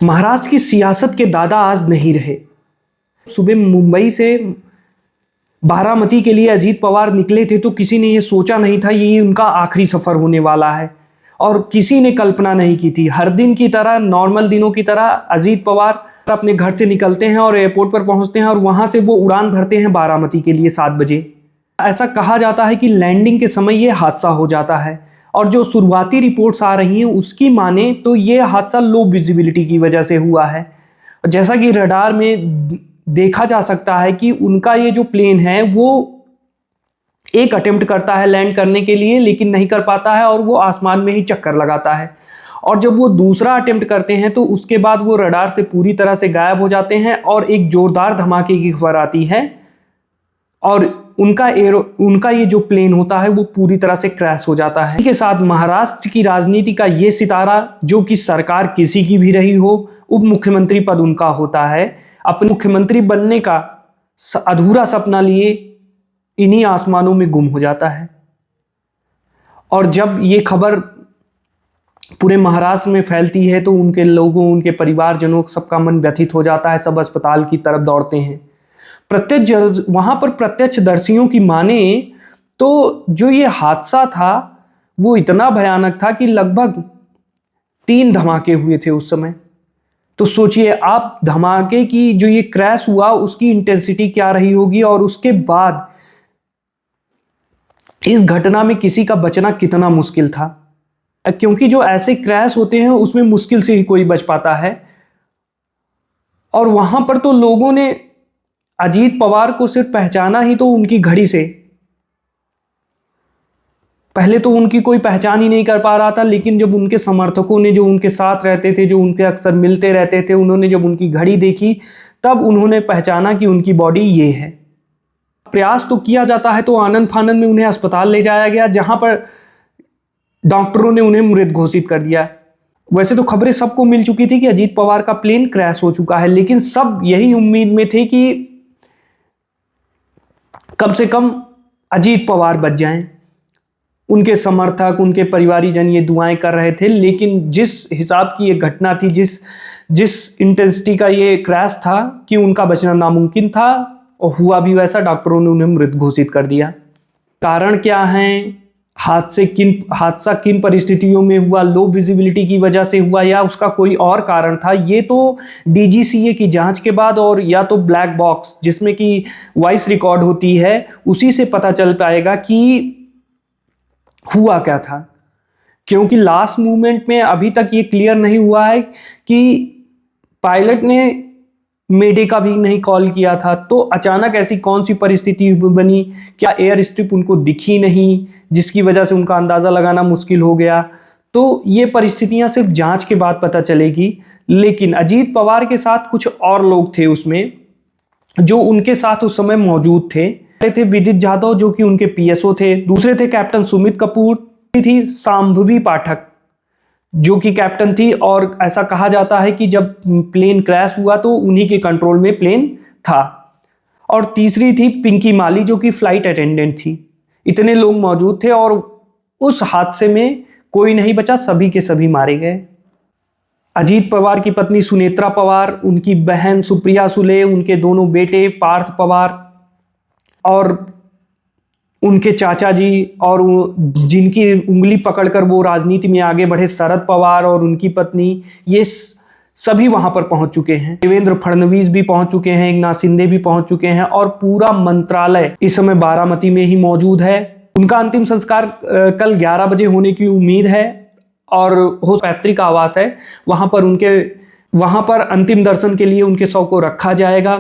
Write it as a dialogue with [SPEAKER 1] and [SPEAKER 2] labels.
[SPEAKER 1] महाराष्ट्र की सियासत के दादा आज नहीं रहे। सुबह मुंबई से बारामती के लिए अजीत पवार निकले थे तो किसी ने ये सोचा नहीं था ये उनका आखिरी सफर होने वाला है, और किसी ने कल्पना नहीं की थी। हर दिन की तरह, नॉर्मल दिनों की तरह अजीत पवार अपने घर से निकलते हैं और एयरपोर्ट पर पहुंचते हैं और वहां से वो उड़ान भरते हैं बारामती के लिए 7 बजे। ऐसा कहा जाता है कि लैंडिंग के समय ये हादसा हो जाता है, और जो शुरुआती रिपोर्ट्स आ रही हैं उसकी माने तो ये हादसा लो विजिबिलिटी की वजह से हुआ है। जैसा कि रडार में देखा जा सकता है कि उनका ये जो प्लेन है वो एक अटेम्प्ट करता है लैंड करने के लिए, लेकिन नहीं कर पाता है और वो आसमान में ही चक्कर लगाता है। और जब वो दूसरा अटेम्प्ट करते हैं तो उसके बाद वो रडार से पूरी तरह से गायब हो जाते हैं और एक जोरदार धमाके की खबर आती है और उनका ये जो प्लेन होता है वो पूरी तरह से क्रैश हो जाता है। इसके साथ महाराष्ट्र की राजनीति का ये सितारा, जो कि सरकार किसी की भी रही हो, उप मुख्यमंत्री पद उनका होता है, अपने मुख्यमंत्री बनने का अधूरा सपना लिए इन्हीं आसमानों में गुम हो जाता है। और जब ये खबर पूरे महाराष्ट्र में फैलती है तो उनके लोगों, उनके परिवारजनों, सबका मन व्यथित हो जाता है। सब अस्पताल की तरफ दौड़ते हैं। वहां पर प्रत्यक्षदर्शियों की माने तो जो ये हादसा था वो इतना भयानक था कि लगभग 3 धमाके हुए थे उस समय। तो सोचिए आप, धमाके की जो ये क्रैश हुआ उसकी इंटेंसिटी क्या रही होगी, और उसके बाद इस घटना में किसी का बचना कितना मुश्किल था, क्योंकि जो ऐसे क्रैश होते हैं उसमें मुश्किल से ही कोई बच पाता है। और वहां पर तो लोगों ने अजीत पवार को सिर्फ पहचाना ही तो उनकी घड़ी से। पहले तो उनकी कोई पहचान ही नहीं कर पा रहा था, लेकिन जब उनके समर्थकों ने, जो उनके साथ रहते थे, जो उनके अक्सर मिलते रहते थे, उन्होंने जब उनकी घड़ी देखी तब उन्होंने पहचाना कि उनकी बॉडी ये है। प्रयास तो किया जाता है तो आनन फानन में उन्हें अस्पताल ले जाया गया, जहां पर डॉक्टरों ने उन्हें मृत घोषित कर दिया। वैसे तो खबरें सबको मिल चुकी थी कि अजीत पवार का प्लेन क्रैश हो चुका है, लेकिन सब यही उम्मीद में थे कि कम से कम अजीत पवार बच जाएं। उनके समर्थक, उनके परिवारीजन ये दुआएं कर रहे थे, लेकिन जिस हिसाब की ये घटना थी, जिस इंटेंसिटी का ये क्रैश था कि उनका बचना नामुमकिन था, और हुआ भी वैसा। डॉक्टरों ने उन्हें मृत घोषित कर दिया। कारण क्या है, हादसा किन परिस्थितियों में हुआ, लो विजिबिलिटी की वजह से हुआ या उसका कोई और कारण था, ये तो डीजीसीए की जांच के बाद, और या तो ब्लैक बॉक्स जिसमें कि वॉइस रिकॉर्ड होती है, उसी से पता चल पाएगा कि हुआ क्या था। क्योंकि लास्ट मूवमेंट में अभी तक ये क्लियर नहीं हुआ है कि पायलट ने मेडे का भी नहीं कॉल किया था, तो अचानक ऐसी कौन सी परिस्थिति बनी, क्या एयर स्ट्रिप उनको दिखी नहीं जिसकी वजह से उनका अंदाज़ा लगाना मुश्किल हो गया। तो ये परिस्थितियां सिर्फ जांच के बाद पता चलेगी। लेकिन अजीत पवार के साथ कुछ और लोग थे उसमें जो उनके साथ उस समय मौजूद थे। थे विदित जाधव जो कि उनके पीएसओ थे, दूसरे थे कैप्टन सुमित कपूर, थी शांभवी पाठक जो कि कैप्टन थी, और ऐसा कहा जाता है कि जब प्लेन क्रैश हुआ तो उन्हीं के कंट्रोल में प्लेन था। और तीसरी थी पिंकी माली जो कि फ्लाइट अटेंडेंट थी। इतने लोग मौजूद थे और उस हादसे में कोई नहीं बचा, सभी के सभी मारे गए। अजीत पवार की पत्नी सुनेत्रा पवार, उनकी बहन सुप्रिया सुले, उनके दोनों बेटे पार्थ पवार और उनके चाचा जी, और जिनकी उंगली पकड़कर वो राजनीति में आगे बढ़े शरद पवार और उनकी पत्नी, ये सभी वहां पर पहुंच चुके हैं। देवेंद्र फडणवीस भी पहुंच चुके हैं, एकनाथ शिंदे भी पहुंच चुके हैं, और पूरा मंत्रालय इस समय बारामती में ही मौजूद है। उनका अंतिम संस्कार कल 11 बजे होने की उम्मीद है, और हो पैतृक आवास है वहां पर अंतिम दर्शन के लिए उनके शव को रखा जाएगा।